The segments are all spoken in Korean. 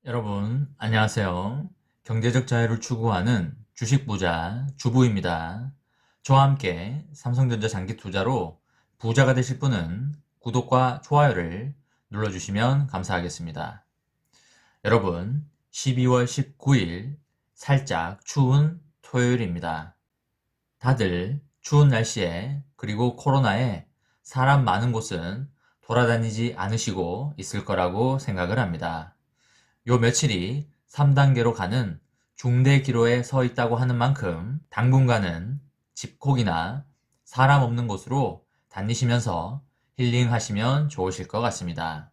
여러분, 안녕하세요. 경제적 자유를 추구하는 주식 부자 주부입니다. 저와 함께 삼성전자 장기 투자로 부자가 되실 분은 구독과 좋아요를 눌러주시면 감사하겠습니다. 여러분, 12월 19일 살짝 추운 토요일입니다. 다들 추운 날씨에 그리고 코로나에 사람 많은 곳은 돌아다니지 않으시고 있을 거라고 생각을 합니다. 요 며칠이 3단계로 가는 중대 기로에 서 있다고 하는 만큼 당분간은 집콕이나 사람 없는 곳으로 다니시면서 힐링하시면 좋으실 것 같습니다.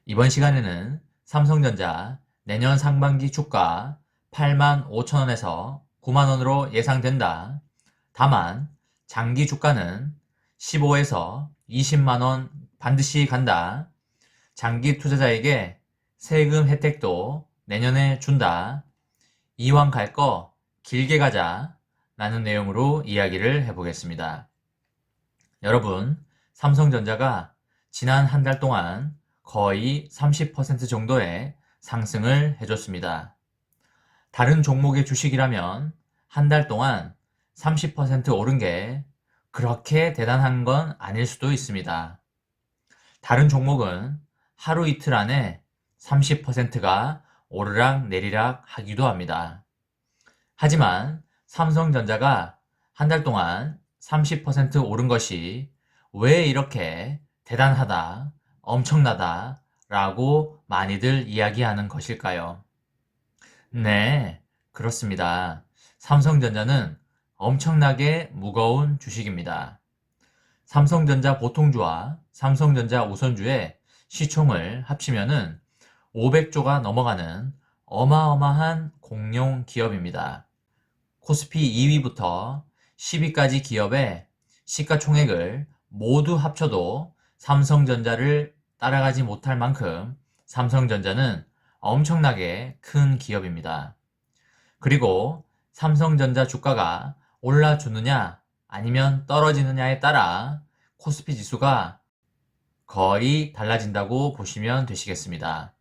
이번 시간에는 삼성전자 내년 상반기 주가 85,000원에서 9만원으로 예상된다. 다만 장기 주가는 15에서 20만원 반드시 간다. 장기 투자자에게 세금 혜택도 내년에 준다. 이왕 갈 거 길게 가자. 라는 내용으로 이야기를 해보겠습니다. 여러분, 삼성전자가 지난 한 달 동안 거의 30% 정도의 상승을 해줬습니다. 다른 종목의 주식이라면 한 달 동안 30% 오른 게 그렇게 대단한 건 아닐 수도 있습니다. 다른 종목은 하루 이틀 안에 30%가 오르락 내리락 하기도 합니다. 하지만 삼성전자가 한 달 동안 30% 오른 것이 왜 이렇게 대단하다, 엄청나다 라고 많이들 이야기하는 것일까요? 네, 그렇습니다. 삼성전자는 엄청나게 무거운 주식입니다. 삼성전자 보통주와 삼성전자 우선주의 시총을 합치면은 500조가 넘어가는 어마어마한 공룡 기업입니다. 코스피 2위부터 10위까지 기업의 시가총액을 모두 합쳐도 삼성전자를 따라가지 못할 만큼 삼성전자는 엄청나게 큰 기업입니다. 그리고 삼성전자 주가가 올라주느냐 아니면 떨어지느냐에 따라 코스피 지수가 거의 달라진다고 보시면 되시겠습니다.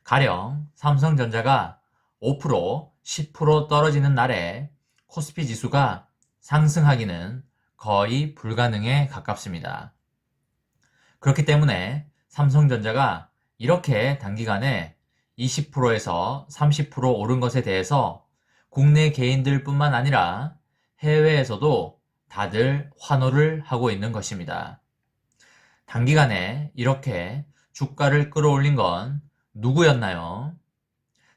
가령 삼성전자가 5%, 10% 떨어지는 날에 코스피 지수가 상승하기는 거의 불가능에 가깝습니다. 그렇기 때문에 삼성전자가 이렇게 단기간에 20%에서 30% 오른 것에 대해서 국내 개인들 뿐만 아니라 해외에서도 다들 환호를 하고 있는 것입니다. 단기간에 이렇게 주가를 끌어올린 건 누구였나요?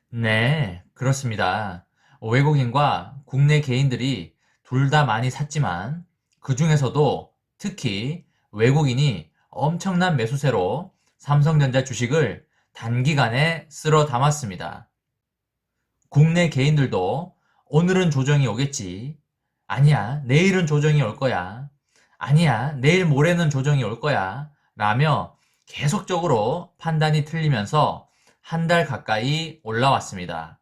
네, 그렇습니다. 외국인과 국내 개인들이 둘 다 많이 샀지만 그 중에서도 특히 외국인이 엄청난 매수세로 삼성전자 주식을 단기간에 쓸어 담았습니다. 국내 개인들도 오늘은 조정이 오겠지. 아니야, 내일은 조정이 올 거야. 아니야, 내일 모레는 조정이 올 거야. 라며 계속적으로 판단이 틀리면서 한 달 가까이 올라왔습니다.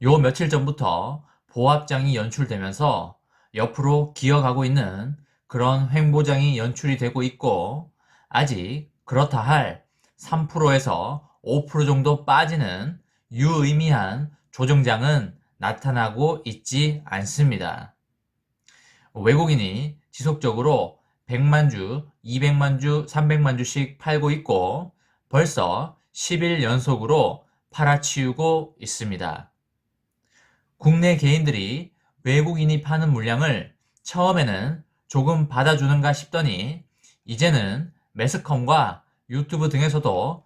요 며칠 전부터 보합장이 연출되면서 옆으로 기어가고 있는 그런 횡보장이 연출이 되고 있고 아직 그렇다 할 3%에서 5% 정도 빠지는 유의미한 조정장은 나타나고 있지 않습니다. 외국인이 지속적으로 100만 주, 200만 주, 300만 주씩 팔고 있고 벌써 10일 연속으로 팔아치우고 있습니다. 국내 개인들이 외국인이 파는 물량을 처음에는 조금 받아주는가 싶더니 이제는 매스컴과 유튜브 등에서도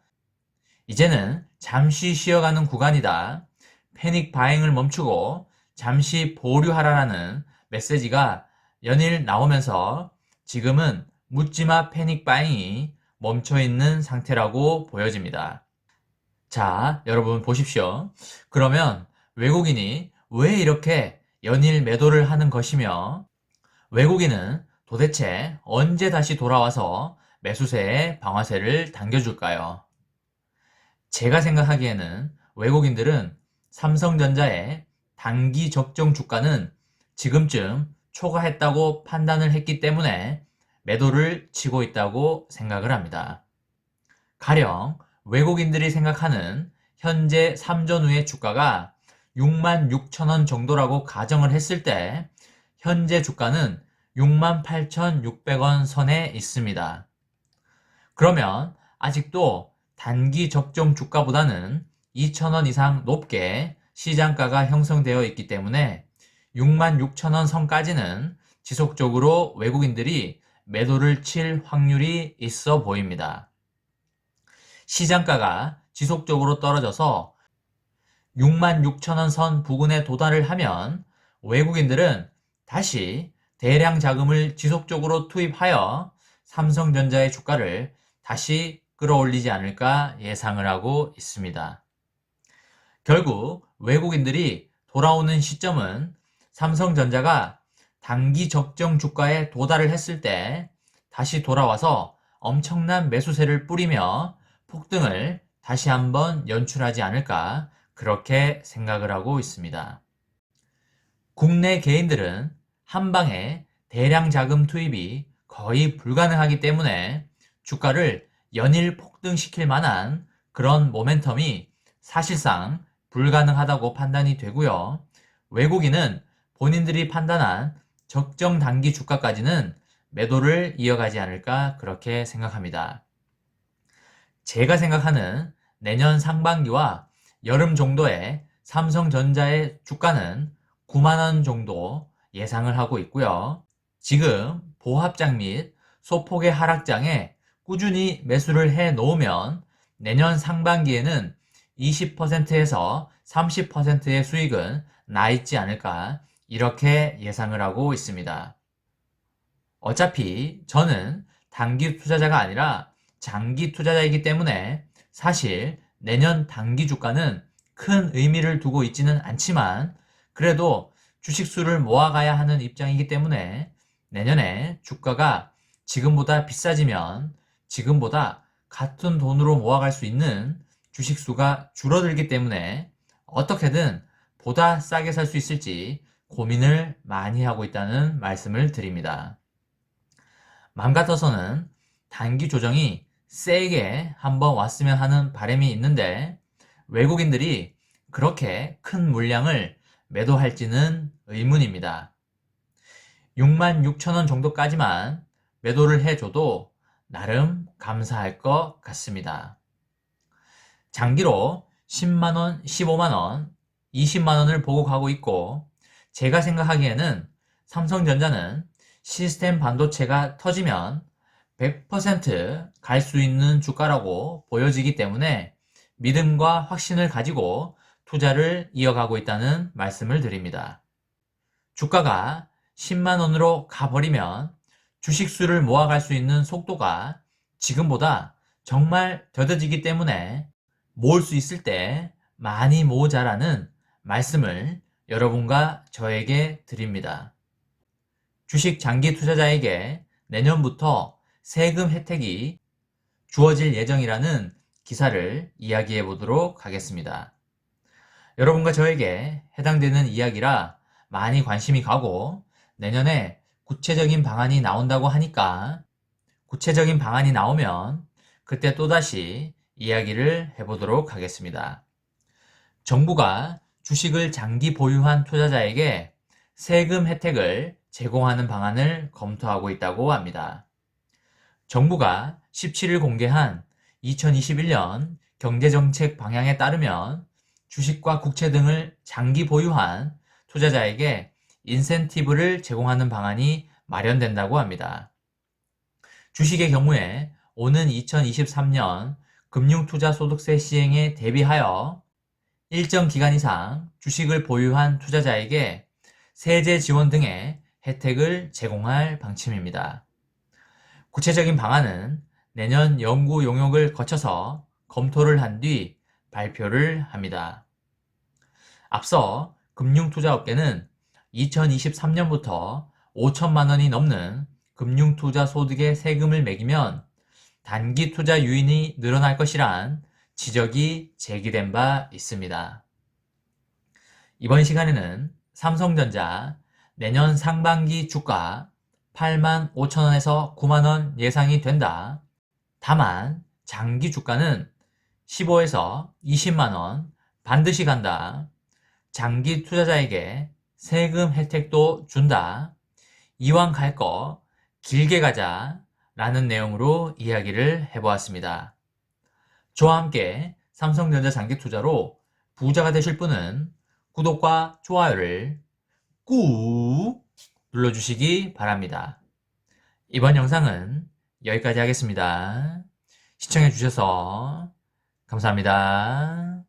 이제는 잠시 쉬어가는 구간이다. 패닉 바잉을 멈추고 잠시 보류하라라는 메시지가 연일 나오면서 지금은 묻지마 패닉 바잉이 멈춰있는 상태라고 보여집니다. 자, 여러분 보십시오. 그러면 외국인이 왜 이렇게 연일 매도를 하는 것이며 외국인은 도대체 언제 다시 돌아와서 매수세의 방아쇠를 당겨줄까요? 제가 생각하기에는 외국인들은 삼성전자의 단기 적정 주가는 지금쯤 초과했다고 판단을 했기 때문에 매도를 치고 있다고 생각을 합니다. 가령 외국인들이 생각하는 현재 3전 후의 주가가 66,000원 정도라고 가정을 했을 때 현재 주가는 68,600원 선에 있습니다. 그러면 아직도 단기 적정 주가보다는 2,000원 이상 높게 시장가가 형성되어 있기 때문에 66,000원 선까지는 지속적으로 외국인들이 매도를 칠 확률이 있어 보입니다. 시장가가 지속적으로 떨어져서 66,000원 선 부근에 도달을 하면 외국인들은 다시 대량 자금을 지속적으로 투입하여 삼성전자의 주가를 다시 끌어올리지 않을까 예상을 하고 있습니다. 결국 외국인들이 돌아오는 시점은 삼성전자가 단기 적정 주가에 도달을 했을 때 다시 돌아와서 엄청난 매수세를 뿌리며 폭등을 다시 한번 연출하지 않을까 그렇게 생각을 하고 있습니다. 국내 개인들은 한 방에 대량 자금 투입이 거의 불가능하기 때문에 주가를 연일 폭등시킬 만한 그런 모멘텀이 사실상 불가능하다고 판단이 되고요. 외국인은 본인들이 판단한 적정 단기 주가까지는 매도를 이어가지 않을까 그렇게 생각합니다. 제가 생각하는 내년 상반기와 여름 정도에 삼성전자의 주가는 9만원 정도 예상을 하고 있고요. 지금 보합장 및 소폭의 하락장에 꾸준히 매수를 해 놓으면 내년 상반기에는 20%에서 30%의 수익은 나 있지 않을까 이렇게 예상을 하고 있습니다. 어차피 저는 단기 투자자가 아니라 장기 투자자이기 때문에 사실 내년 단기 주가는 큰 의미를 두고 있지는 않지만 그래도 주식수를 모아가야 하는 입장이기 때문에 내년에 주가가 지금보다 비싸지면 지금보다 같은 돈으로 모아갈 수 있는 주식수가 줄어들기 때문에 어떻게든 보다 싸게 살 수 있을지 고민을 많이 하고 있다는 말씀을 드립니다. 맘 같아서는 단기 조정이 세게 한번 왔으면 하는 바람이 있는데 외국인들이 그렇게 큰 물량을 매도할지는 의문입니다. 66,000원 정도까지만 매도를 해줘도 나름 감사할 것 같습니다. 장기로 10만원, 15만원, 20만원을 보고 가고 있고 제가 생각하기에는 삼성전자는 시스템 반도체가 터지면 100% 갈 수 있는 주가라고 보여지기 때문에 믿음과 확신을 가지고 투자를 이어가고 있다는 말씀을 드립니다. 주가가 10만원으로 가버리면 주식수를 모아갈 수 있는 속도가 지금보다 정말 더뎌지기 때문에 모을 수 있을 때 많이 모으자라는 말씀을 여러분과 저에게 드립니다. 주식 장기 투자자에게 내년부터 세금 혜택이 주어질 예정이라는 기사를 이야기해 보도록 하겠습니다. 여러분과 저에게 해당되는 이야기라 많이 관심이 가고 내년에 구체적인 방안이 나온다고 하니까 구체적인 방안이 나오면 그때 또다시 이야기를 해보도록 하겠습니다. 정부가 주식을 장기 보유한 투자자에게 세금 혜택을 제공하는 방안을 검토하고 있다고 합니다. 정부가 17일 공개한 2021년 경제정책 방향에 따르면 주식과 국채 등을 장기 보유한 투자자에게 인센티브를 제공하는 방안이 마련된다고 합니다. 주식의 경우에 오는 2023년 금융투자소득세 시행에 대비하여 일정 기간 이상 주식을 보유한 투자자에게 세제 지원 등의 혜택을 제공할 방침입니다. 구체적인 방안은 내년 연구 용역을 거쳐서 검토를 한 뒤 발표를 합니다. 앞서 금융투자업계는 2023년부터 5천만 원이 넘는 금융투자 소득의 세금을 매기면 단기 투자 유인이 늘어날 것이란 지적이 제기된 바 있습니다. 이번 시간에는 삼성전자 내년 상반기 주가 8만 5천 원에서 9만 원 예상이 된다. 다만 장기 주가는 15에서 20만원 반드시 간다. 장기 투자자에게 세금 혜택도 준다. 이왕 갈 거 길게 가자 라는 내용으로 이야기를 해보았습니다. 저와 함께 삼성전자 장기 투자로 부자가 되실 분은 구독과 좋아요를 꾹 눌러주시기 바랍니다. 이번 영상은 여기까지 하겠습니다. 시청해주셔서 감사합니다.